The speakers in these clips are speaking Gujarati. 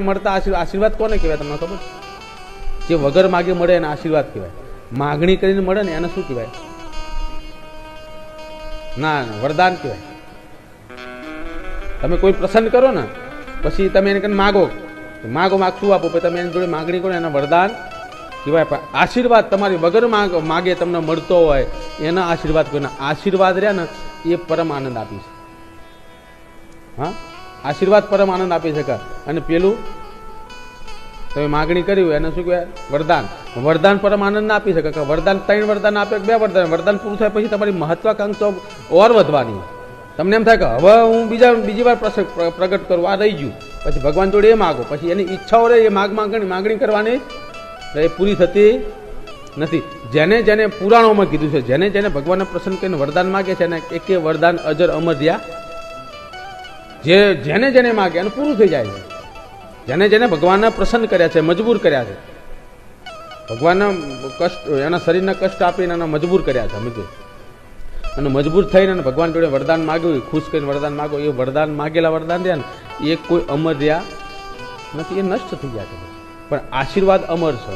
મળતા આશીર્વાદ કોને કહેવાય તમને ખબર? જે વગર માગે મળે એને આશીર્વાદ કહેવાય. માગણી કરીને મળે ને એને શું કહેવાય? ના, વરદાન કહેવાય. તમે કોઈ પ્રસન્ન કરો ને પછી તમે એને કઈ માગો શું આપો, પછી તમે એની જોડે માગણી કરો એના વરદાન કહેવાય. પણ આશીર્વાદ તમારી વગર માગે તમને મળતો હોય એના આશીર્વાદ કહેવાય. આશીર્વાદ રહ્યા ને એ પરમ આનંદ આપી છે. હા, આશીર્વાદ પરમ આનંદ આપી શકે. અને પેલું તમે માગણી કરી હોય એને શું કહેવાય? વરદાન. વરદાન પરમ આનંદ ના આપી શકે. વરદાન 3 વરદાન આપે, 2 વરદાન. વરદાન પૂરું થાય પછી તમારી મહત્વાકાંક્ષા ઓર વધવાની. તમને એમ થાય કે હવે હું બીજી વાર પ્રગટ કરું, આ રહી ગયું. પછી ભગવાન જોડે એ માગો, પછી એની ઈચ્છાઓ રહે એ માગણી કરવાની એ પૂરી થતી નથી. જેને પુરાણોમાં કીધું છે, જેને ભગવાનને પ્રસન્ન કરીને વરદાન માગે છે એને એક વરદાન અજર અમર રહ્યા. જેને માગે એનું પૂરું થઈ જાય છે. જેને ભગવાનને પ્રસન્ન કર્યા છે, મજબૂર કર્યા છે, ભગવાનના કષ્ટ એના શરીરના કષ્ટ આપીને એના મજબૂર કર્યા છે, અને મજબૂર થઈને ભગવાન જોડે વરદાન માગ્યું, ખુશ કરીને વરદાન માગો, એ વરદાન માગેલા વરદાન રહ્યા ને એ કોઈ અમર રહ્યા નથી, એ નષ્ટ થઈ ગયા છે. પણ આશીર્વાદ અમર છે.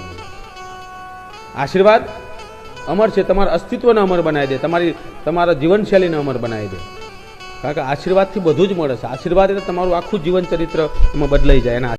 આશીર્વાદ અમર છે, તમારા અસ્તિત્વને અમર બનાવી દે, તમારા જીવનશૈલીને અમર બનાવી દે. કારણ કે આશીર્વાદથી બધું જ મળે છે. આશીર્વાદ એટલે તમારું આખું જીવન ચરિત્ર એમાં બદલાઈ જાય. એના